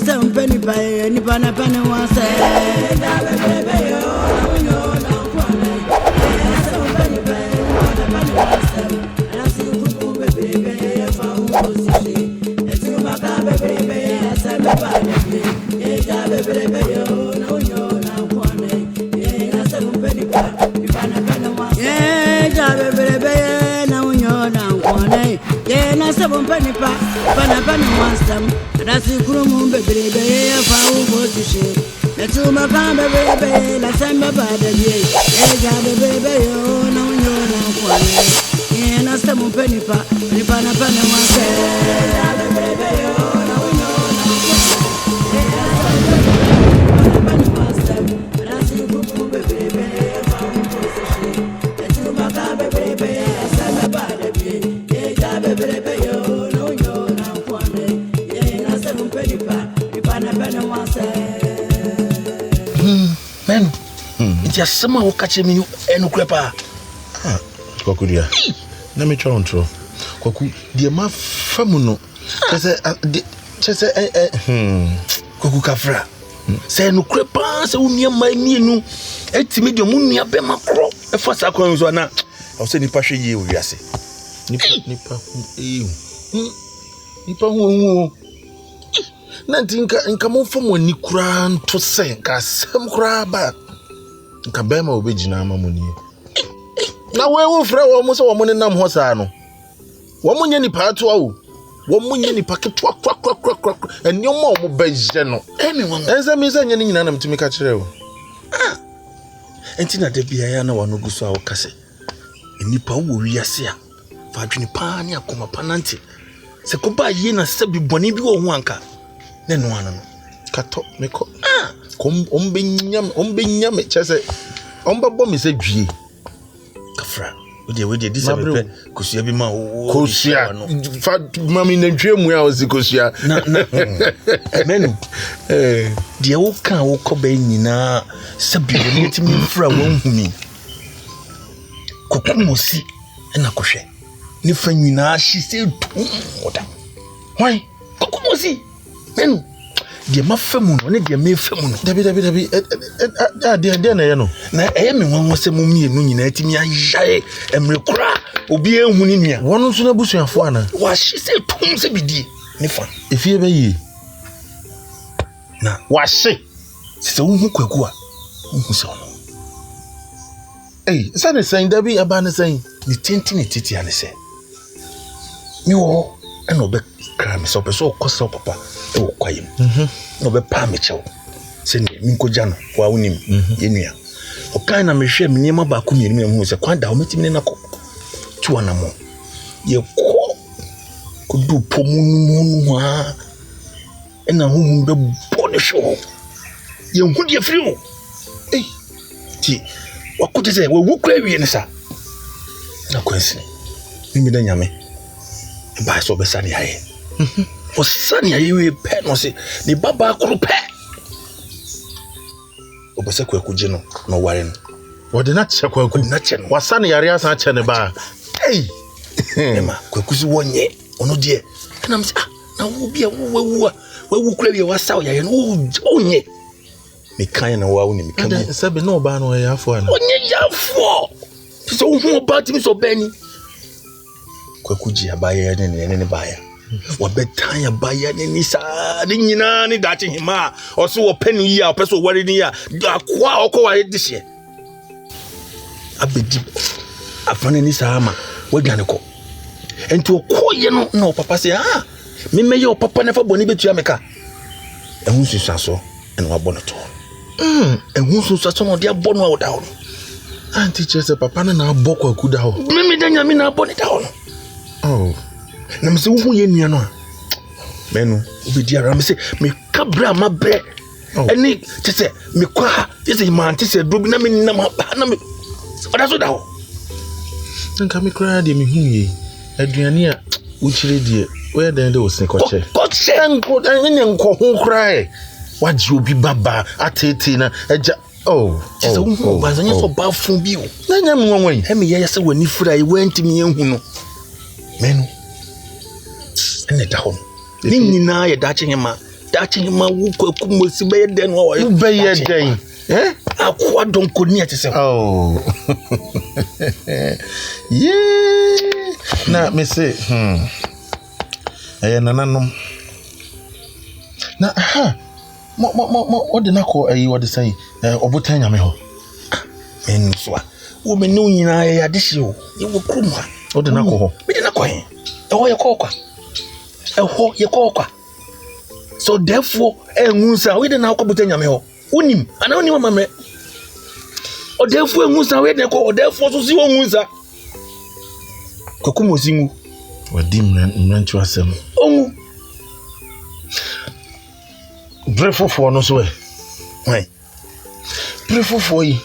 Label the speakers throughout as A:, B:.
A: some penny pie, any pana penny was Seven penny pa, Panapana wants them, and I see Kurum baby, if I will go to shit. The two Macamba baby, la Samba by the day, baby, oh, no, you're not one. And I seven penny pa, Panapana wants them, baby, oh, no, and I see Kurum baby, if I will go to shit. The two Macamba baby, Samba by the day, baby.
B: Men, it's a summer who catch me and crepa.
C: Kokudia. Let me try on through. Koku, dear ma famuno.
B: Koku Kafra. Say no crepa, so near my meal. It's me, your moon near Bema Crow. A first I call you. I'll send you passion you, Yassi. Nipa who. Nantinka nkamo fom wani kura nto se ka sem kura ba nka bema obegina amamuni na we wo frɛ wo mo se wo mo nenam ho saa no wo mo nya nipa ato awo wo mo nya nipa ketwa kwa enyomo mo beje no emi won ense mi se nya ni nyina na mtumi ka kire wo enti na de bia ya na wano guso awo kase nipa wo wiase a fa adwene pa ne akoma panante se ko ba yi na se bi boni bi wo ho anka no kato meko kom ombenyam chese ombabo me se dwie Kafra we dey this be kosia bi ma
C: kosia fa mami na dwie mu a osi kosia
B: na menu de wo kan wo ko ba nyina se bi ne timi mfra won humi kokumosi na kohwe ni fa nyina hye se oda why kokumosi menu de ma famu no ne de me famu no
C: dabi de na ye no
B: na me won wose mu mienu nyina atimi ayaye emre kura obi ehunu nua
C: wonu so na busuafo ana
B: wa hye se tum se bidie ne fa
C: efie ba yi
B: na wa hye se wo hu kwaku a hu se ono
C: sa ne san dabi aba ne san
B: ni titi ane se mi wo eno be kra me so peso kosa papa e wo kwayem no be pa me chew se ni mi nkoja no wa wonim yenua o kan na me hwe me niam ba ko mi hu se kwan da o metimi na ko tuwa na mo ye ko du pomu ha ena hu be bone show ye hu de firi o ti wa ko te se we wu kwa wie ne sa na kwansi mi da nyame ba so be sani haye o sani haye we pe no se ni baba akuru pe o be se kwaku je no no ware no
C: o de na che kwaku
B: na che no
C: wa sani yare asan che ne ba
B: ema kwaku si wonye ono de na me na wo bia wo kura wie wasa o yaye no onye me kan na wa woni me kan
C: se be no ba no ya afo ana
B: onye ya afo so hu ba ti mi so bani kwaku ji abaye ne baya wa betan abaye ne sa ne nyina ne dache hima o so wo penu yi a peso wari ni ya akwa okọ wa dihye abedi afane ni sa ama wadwane ko enti okoye no na papa se me meye o papa ne fa boni betua meka ehun susaso ene wa bono to ehun susaso no dia bono a oda ho
C: anti chese papa na abokwa kuda ho
B: me danya me na abone da ho
C: oh
B: na mse wo ye nua no menu obedi ara me se me kabra mabre eni chese me kwa chese man chese dobi na me na ma na me oda so da ho
C: nka me kra de me hu ye aduane a wo chire de we den de wo se koche enko ene nko hu kra e waji obi baba atete na eja
B: chese wo bazanya so ba fun bi o
C: na nya me won
B: he me ye se wani fura e wanti me hu no menu ene da ho ni nyina ye dache hema dachi ma wu kwaku mosi be den wo
C: wo be ye den
B: akwa donko ni atese
C: oh yeah na me say nananom na mo odina ko ayi wode say obotan nyame ho
B: men so wo me no nyina ya deshi o ye wo krum ha
C: odina ko ho
B: me dina ko he ho ye ko kwa so therefore enwunsa we dina ko botan nyame ho unim ana unim mamre o therefore enwunsa we dina ko o therefore so si wonwunsa kokumo singu
C: wadi mranchu asem
B: onwu
C: brefofo no so brefofo yi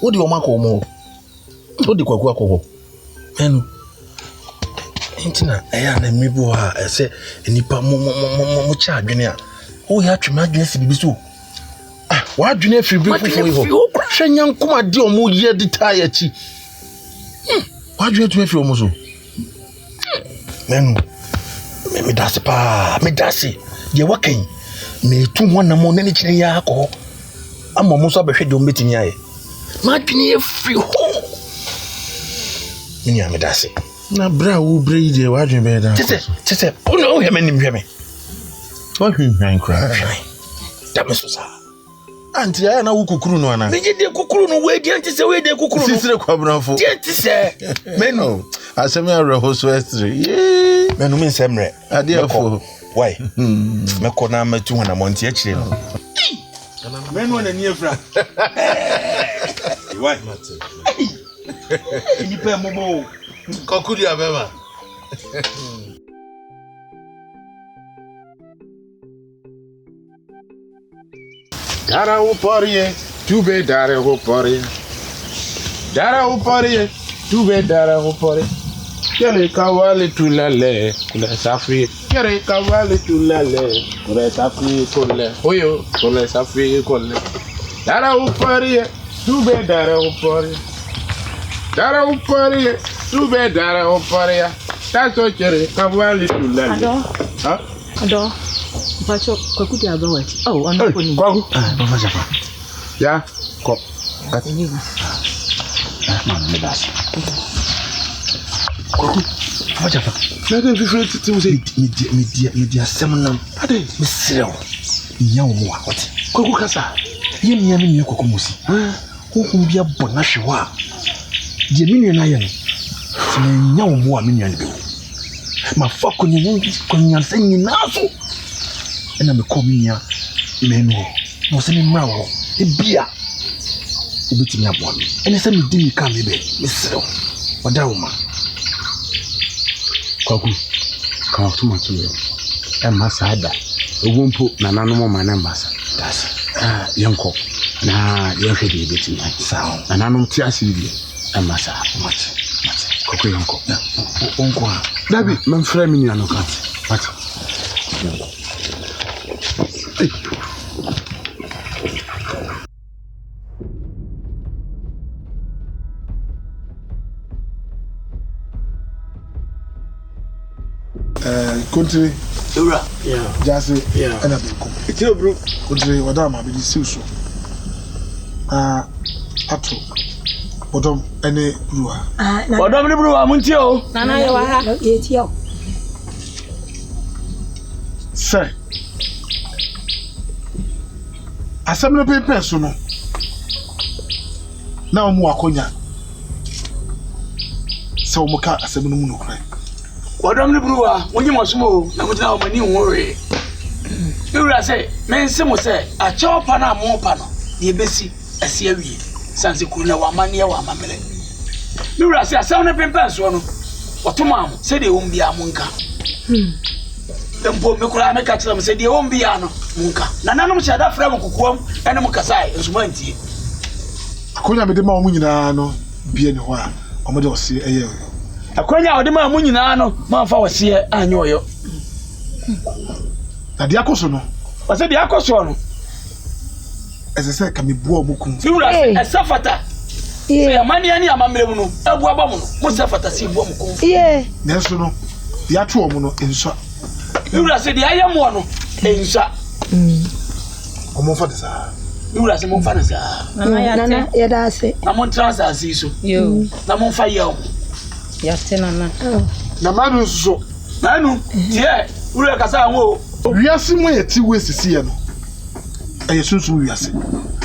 C: wodi o mako mo wodi kwaku akọ
B: enu intina eya na mebu ha ese enipa mo cha adwene a o ya twema adwene si bibi so
C: wa adwene afiri brefofo yi ho hwenya nkoma de o mo ye de tire chi wa adwene tu afiri o mo so
B: enu me dase pa me dase ye wakan me tu ho na mo ne kire ya akọ amma mo so abehwe de o metimi aye ma adwene afiri ho ni ya me dase
C: na bra wo brei de wa adwene be da
B: tete o no hwe me nim hwe me
C: wa hwan kra
B: da me so sa
C: anti ya na wo kukuru no ana
B: me je de kukuru no we de antise we de kukuru no
C: sisire kwabranfo
B: de antise me no
C: asemi areho so estre
B: me no me nsemre
C: ade afo
B: why me ko na matu ho na monte akire no me no na ni afra why ni pe momo
C: kokuri abema
D: Dara uporie, tube dara uporie. Dara uporie, tube dara uporie. Kere kawale tulale, kule safi. Kere kawale tulale, kule safi kule. Oyo, kule safi kule. Dara uporie, tube dara uporie. Dara uporie, tube dara uporie. Taso kere kawale tulale.
E: Ado.
D: Ha?
E: Ado. Pacho kwaku dia ba wati. Oh, ana ko ni.
D: Kwaku.
B: baba japa
D: Ya, ko.
E: Ni.
B: man me das kwaku baba japa
D: Na den fifre titi mo say
B: me dia semnam ade me srew nya wo mo akote kwaku kasa ye mia me nie kwaku musi kokun bia bona hwewa je me nie na ye no se me nya wo mo a me nie be ma fa ko nya senyi na so ena me kominia me no no se me mra wo e bia obetimi aboa me ene se me di ka me be me srew oda wo ma
D: kwaku ka tomato yo e masada ogompo na nanom ma na mbasa
B: das
D: yenko na yenhwe de betimi
B: sao
D: na nanom ti asiri e masa
B: mate
D: kwaku yenko
B: onko a
D: dabi memfra mi nia no ka mate
F: Country,
B: yeah
F: Jazzy,
B: Yeah.
F: and a big cook.
B: it's your bro
F: Country, Madame, I be the Suso. Ato, Bottom, any brewer.
B: odom ni bro amunti o
E: Nana ye wa ha. Ye ti o.
F: Say, Assembly papers, so no. Now, Muakonia. So, Moka, Assembly Muno cry.
G: Odom ni bruwa wonyi mosumo na mutuna o mani nwore ewura say men se mo say a chopa na mo pa no na ebesi ase awie sanse kuru na wa mane ya wa mamele ewura say asam na pempa so no otoma am se de won bia mo nka tempo me kura me ka kira mo se de won bia no mo nka na nanom che da fra mo kokoam ene mo kasai nsumantie
F: Akonya me de ma omunyina no bia ni ho a omode ose eye
G: akwanya ode ma mu nyina no ma fa wose anye oyo
F: na dia koso no
G: wase de akoso no
F: ese ka me bua omukum
G: ewura esafata ye amani ani amamere mu no ebu aba mu no mo safata si bu mu ko
E: Ye.
F: na so no dia to omu no enso
G: ewura se de ayam wo no Ensa.
F: Omo fa desa.
G: Miwura se mo fa na sa.
E: Nana
A: ya da ase.
G: Na mo transa so.
E: Yo.
G: Na mo fa ye o.
E: Ya te nana.
F: Na manu so.
G: Manu, tie, wura kasa ho.
F: Wiase mo yeti we sisi ye no. Eye sunsun wiase.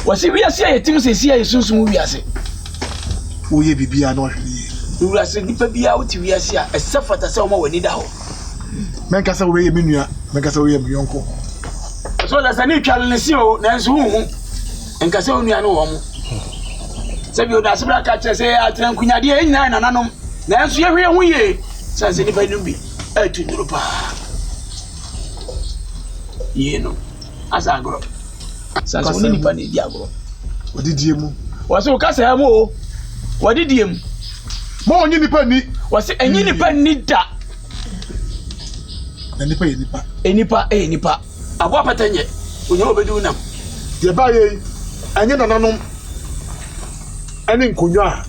G: Wasi wiase ye tim sesi ye sunsun wiase.
F: Wo ye bibia na ohwe ye.
G: Wura se nipa bia wo ti wiase a esafata se o ma wani da ho.
F: Menka se we ye menua, menka se we ye myonko.
G: So da sani twale ne si o na nso hu. Enka se onua no wo mo. Se bi o da sebra ka che se atran kunyade e nyina nananom. Na nso ye hwe hu ye. Sanse nipa no bi atunduru pa. Ye no. Asa agro. Sanse oni nipa ne di agro.
F: Odidie mu.
G: Wase o kasa mu o. Wadidie mu.
F: Mo onyi nipa ni.
G: Wase enyi nipa ni da.
F: Na nipa ye nipa.
G: Nipa. Abo apatanye. Onye obedu nam.
F: Ye ba ye anye nananom. Ene nkonwa a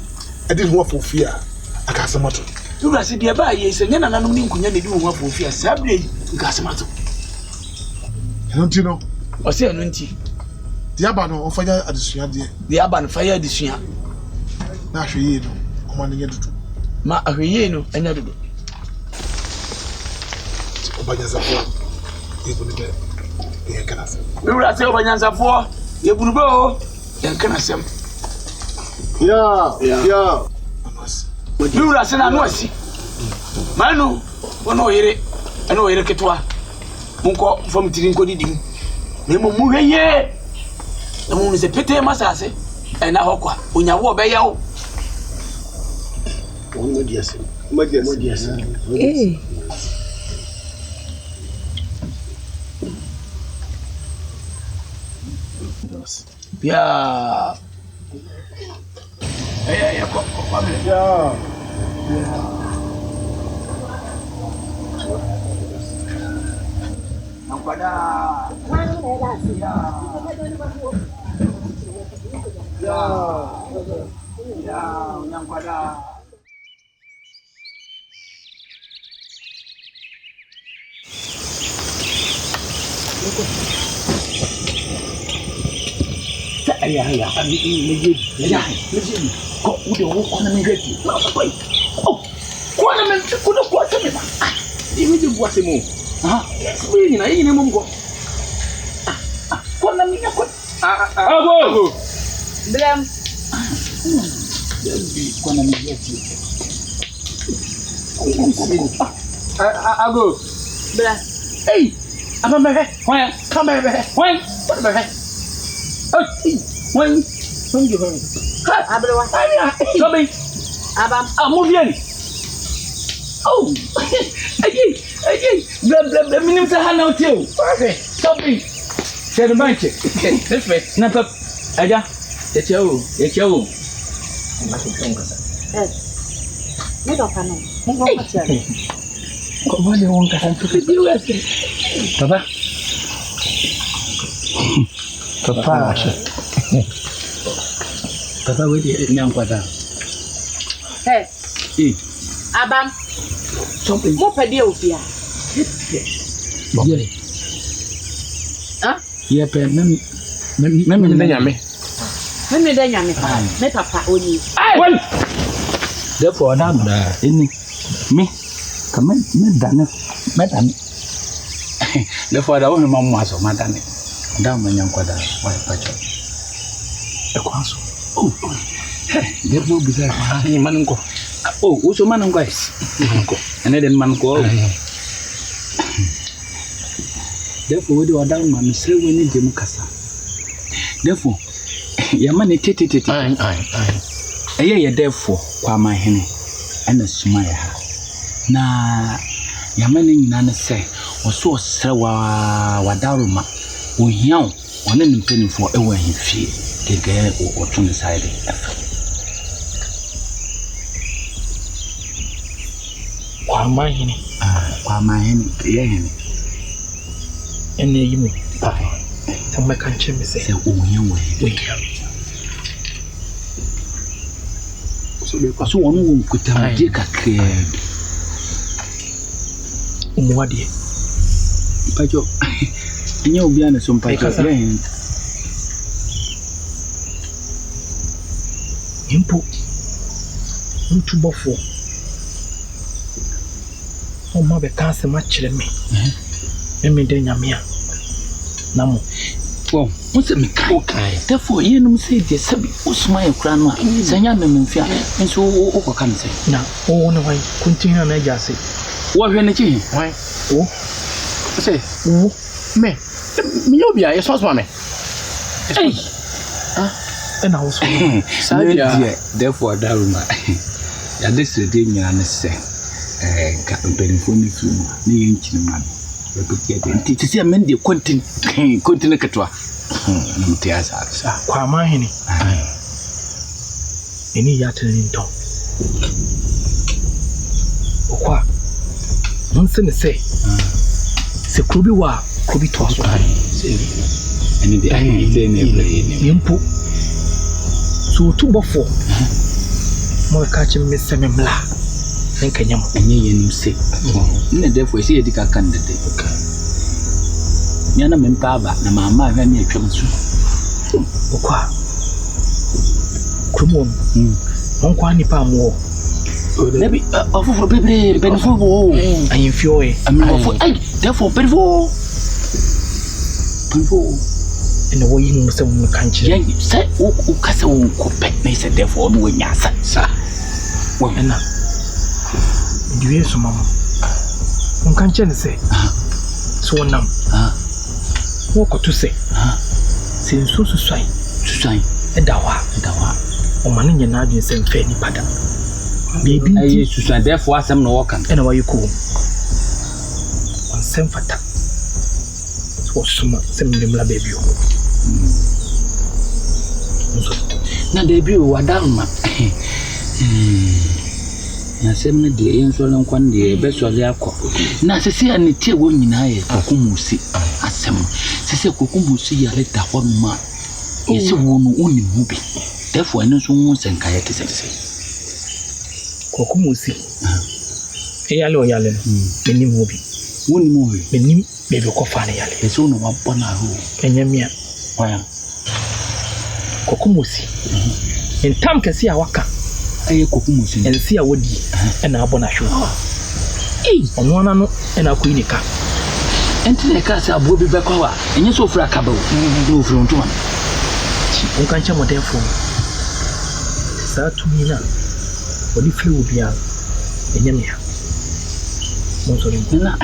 F: edi ho afofia aka asemato.
G: Wura se de ba ye se nya nananom ni nkonwa ne di ho afofia sabre nka asemato.
F: Eno nti no.
G: Wase eno nti.
F: Diaba no ofanya adesua de.
G: Diaba no fire adesua.
F: Na ahwe ye no. Oma ne nyedudu.
G: Ma ahwe ye no anya dudu.
F: Obanyansafo. Ego ne be. Ye kana se.
G: Wura se obanyansafo ye burube o. Ye kana sem.
F: Yeah. Amas.
G: Wura se na no asi. Manu wono oyere. Ana oyere ketwa. Munko fam tiri nko didim. Na mo mu hweye. Na mo se pete masase. Na hokwa. Onyawo obeya o.
D: Modias.
G: Yeah. Yeah, come.
F: Yeah.
G: Hey, I'm a man. Come back. When? When you heard? Amovian. Oh, again. The minimum hand out too. Something. Said the bunch. This way. Not up. Aja. It's you.
E: Me don't know. Mo go patya.
G: Ko wale won ka san to biyu gaske. Papa. Papa we di nyam kwada.
E: Hey. Abam.
G: Something.
E: Mo pede ofia.
G: Yeah. Yeah, pe me nyame.
E: Me da nyame. Me papa oni.
G: Well. Therefore na da ini me come me dane. Therefore da won ma mo aso ma dane. Da ma nyam kwada wa pacho. E kwaso. Oh. There no be there. Ni manunko. Oh, uso manunko guys. Manunko. Ene den manunko. Therefore we do down ma misre we ni dem kasa. Therefore ya ma ne tete. Ai. Eye therefore kwa ma hene. Ena suma ya ha. Na ya ma ne nyina ne se oso osre wa daruma. Ohian one ne mpanifo ewa hifie. Kege o tun side efa. Kwa ma hene ye hene. Ene yimi. Tama kanche me se ohian we. So one won kuta je kakre. Umwade. Pajo.
D: Enye obi ana so mpa
H: Ekasa.
D: yɛn.
H: Impo. Ntubofo. O ma be ka asɛm akyerɛ me. Me de nyame a. Na mo.
D: Wow, what's a mechanical? Therefore, you know, say the Sabi, Usmay Crano, Sanya Memphia, and so can say.
H: Now, oh, no, I continue on a jassy.
D: What energy?
H: Why? Oh,
D: Say,
H: oh, me.
D: Miobia, your sauce, mammy. Hey,
H: and I was
D: Sadia, therefore, Daruma. At this day, you understand. Captain Pennyphone, me inch man. To see a man, the continent catwa.
H: Kwama hini. Any yatin to. Okwa. Nonsense say. Se krubi wa krubi to aso.
D: And the
H: Yimpo. So two bofo. Mo catch me sememla. Nka nyam.
D: Enye yenim se. Na therefore say edika kan de. Nyana mempa aba na mama ahwa me atwam so.
H: Okwa. Krumom. Onkwa nipa mo.
D: Maybe for baby benefo.
H: Ayimfio e.
D: Ay, therefore benefo. Benefo.
H: Ene wo yi mu se mu kan kire.
D: Yan say o kasa wo kopɛ na say therefore no nya sa.
H: Wo ena. Diwe so mama. On kan kire ne se. So nam. Wo ko to se. Se nso susai. Edawa. O mane nya na adwen se mfa ni pada. Bibi
D: Ay susai therefore asem no work.
H: Ena wa yiko. On sem fata. So suma sem lemla baby o.
D: Na baby o wadarma. Na sem na de enso lan kwan de be so le akọ. Na sese ani tie wo nyina ye kokumusi asem. Sese kokumusi ya le da ho ma. Yesi wo no oni mu bi. Therefore eno so wo senka ye tese.
H: Kokumusi. Yale o yale no. Meni mu bi.
D: Woni mu bi.
H: Meni bebe ko fa ne yale.
D: Yesi no wa bona ho.
H: Enyamia.
D: Waya.
H: Kokumusi. Entam kesi a waka.
D: Aye kokumusi.
H: Ensi a wodi ena abona hwo. Ono ana no ena ko inika.
D: Enti na ka se abo bi be kwa wa. Enye so ofura ka ba wo. No ofura ntuma.
H: On kan che modern phone. Sa tumi na. Odi firi obi a. Enyamia. Mo so ri.
D: Na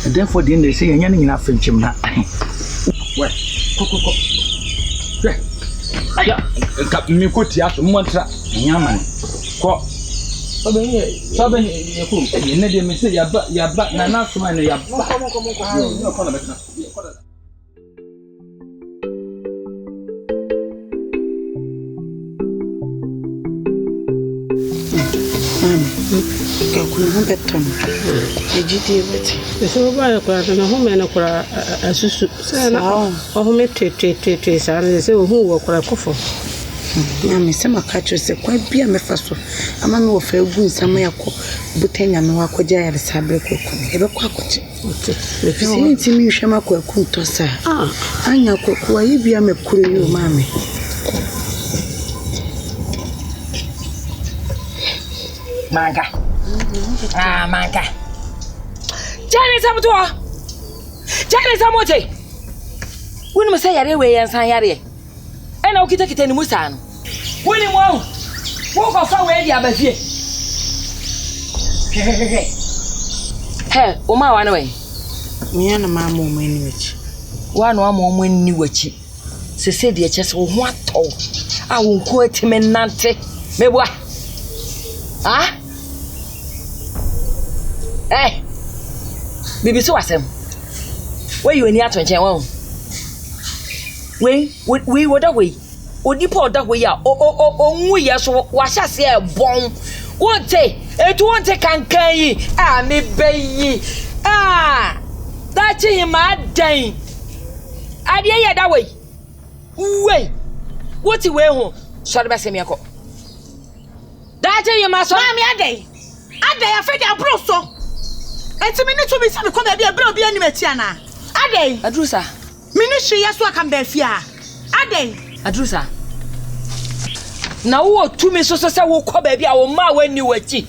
D: therefore the end say enya ni na fenchim na. We. Ko. Ya, ka mi ko ti aso mo ntra. Enya man. Ko. Sabe ye ko. Ne de me say ya ba na so man ya ba. Ko na betna.
E: Kakuna beton. Ejidi ebeti.
I: So ba kwa na home na kwa asusu. Say na home tete sa na say ohu wo kwa kofo.
E: Na me se makacho se kwa bia mefa so. Ama me wo fa egu nsama yakọ butenya me wa kwaja ya sabre kokko. Ebe kwa akoche. Fisi ntimi hwe makọ akunto sa. Anya kokko ayi bia me kure yo mame.
J: Manga. Manga. Jani sabuto. Jani samote. Woni me say yare we yansan yare. E na okita ni musa no. Woni mo. Wo ko fa we dia bafie. He, o ma wa na we.
E: Me na ma mo ni wachi.
J: Wa no ama mo ni wachi. Sese de chese wo ho atọ. A wo nko atime nante. Mebua. Ah? Bibi so asem. Where you any atonchen won? We woda we. Odipa oda we ya. Onwu ye so wa hyase e bon. Wonte, etu wonte kankan yi. Me beyi. That him adan. Ade ye da we. We. What we ho? Sorry ba sem yakọ. That him aso.
K: Mami adan. Adan afedi abro so. Enti me ni to be say me come e bia obi ani meti ana. Adan.
J: Adrusa.
K: Ministry yaso akambefia. Aden.
J: Adrusa. Na wo tumi so se wo kɔ ba bia wo ma wani wachi.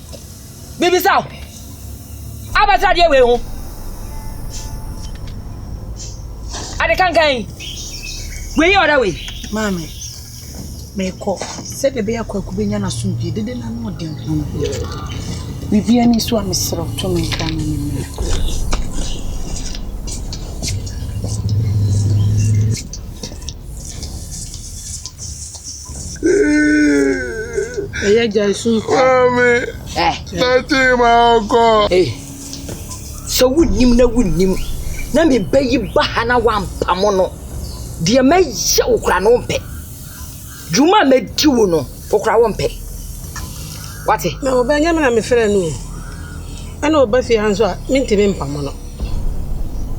J: Bibi saw. Abata de we ho. Ade kankan. We yi oda we.
E: Mami. Me ko. Se de be akwa kubenya na sumbi dede na no den. Bibi ani so amesro to me kan ni.
I: Eya jaisu.
B: Mami. Tati ma ko.
J: So wunnim na me bayi ba na wampamo no. De ma ye okra no mpe. Juma me diwo no, okra wo mpe. Wate?
I: Na obanya me na me frɛ no. Ana obafi hanso a mintimi mpamo no.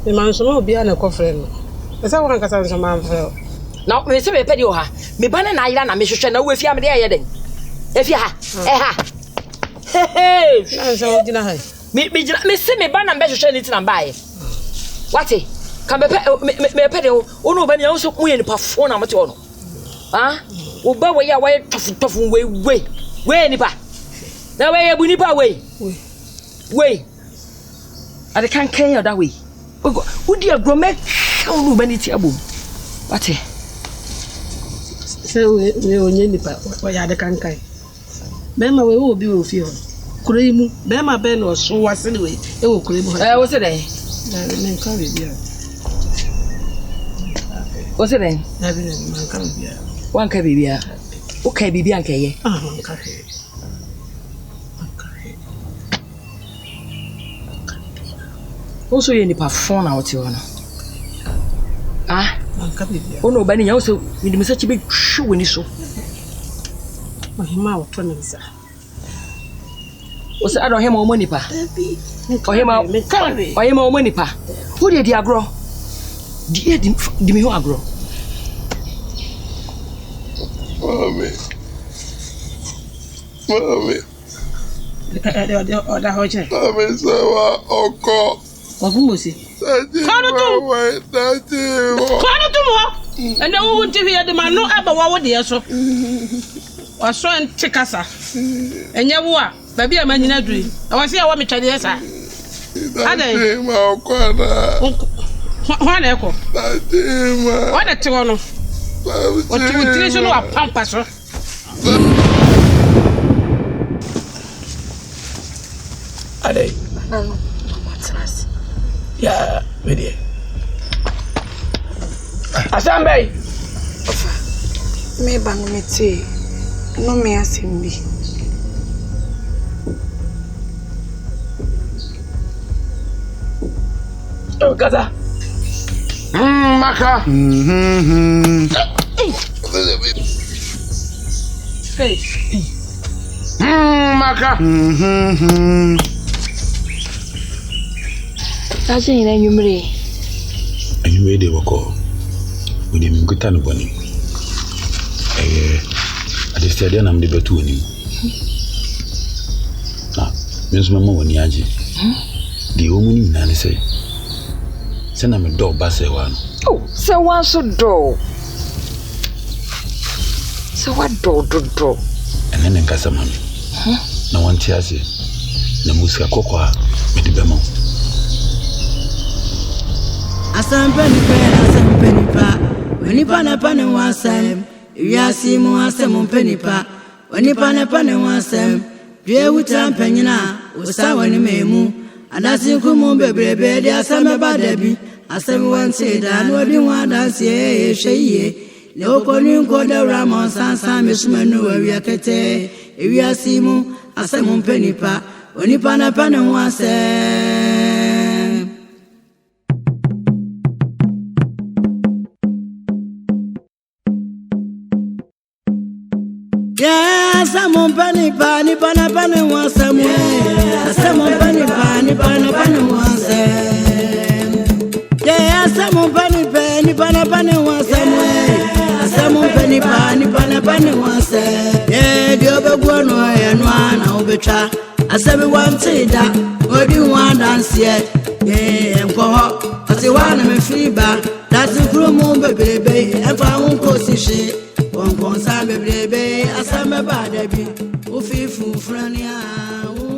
I: Me manso no obi ana kɔ frɛ no. Esa wo kankasa nso ma mfrɛ.
J: Na me se me pɛ di o ha. Me ba na ayira na me hwehwɛ na wo afia me de ye den. Afia ha. Ha. Hey.
I: Nanso wo gina ha.
J: Me se me ba na be hwehwɛ ni ti na bae. Wate? Kan be pɛ de o no ba ni o so mu ye nipa fo na mate o no. Ah? Wo ba we ya we tofu we nipa. Na we ya bu nipa we. Ade kan ya da we. Wo di agrome ka no ba ni ti abom. Wate?
I: Se we onye nipa o ya de kan. Be ma we obi o fi o. Kuro yi mu be ma be no so wase ni we e wo kuro mu ha.
J: Wo se den?
I: Na me kan bi bia.
J: Wo se den?
I: Na bi na kan bia.
J: Wan ka bibia. O ka bibia nka ye.
I: Ka he.
J: O so ye nipa fon na wote ho no.
I: Ka bibia.
J: O no ba ni nya o so mi de mesachi be hwe woni so.
I: Ohima wo to ne nsa.
J: O se ado hema o mo nipa. Ohima o mo nipa. Wo de di agro. Di mi ho agro.
B: Mami.
I: Oda hoje.
B: Mami sawa oko.
I: Wagumosi.
B: Kono
I: tumo. Ene wo wunti hwe de ma no aba wo de so. Waso ntikasa. Enye wo a ba bia ma nyina duri. Awase a wo metwade esa. Ade
B: ma oko na.
I: Ho na eko.
B: Tatima.
I: Wo de tiwo no. O ti wutire so no apampa so.
G: Ade.
E: Matras.
G: Ya, media. Asambe.
E: Me bang me ti. No me asimbi.
G: Kaza.
B: Maka.
G: Hey.
B: Maka.
J: Taje ina nyumre.
D: Anyume de wako. Odi mkuta no boni. Adestia na mde betu oni. Na, menzo mama woni aje. Di omuni na ne sei. Se na me do ba se wa no.
J: Oh, se wa so do. Se wa do.
D: Ene nkasa mami. Na wanti ase. Na musika kokwa me di bema.
A: Asampenipa. Wenipa na pane wasem. Yasi mu asem penipa. Wenipa na pane wasem. Dwe wuta mpanyina. Usa wani memu. Adasi kumu bebrebe de asame badabi. Asem wanti da no di wa dansi hweye. Le okoni nko de ramon sansa mesumanu awiakete. Yasi mu asem penipa. Wenipa na pane wasem. Someone penny pani pana pani was somewhere. Someone penny pani pana pani was yeah, someone penny pana pani was somewhere. Someone penny pani pana pani was yeah, the other one and one obetra. I said we want to that. What do you want dance yet? Yeah, and go up. I say one of my feedback. That's the promo, baby. If I won't position, one consign, baby. I saw my body. Ufi fu frania.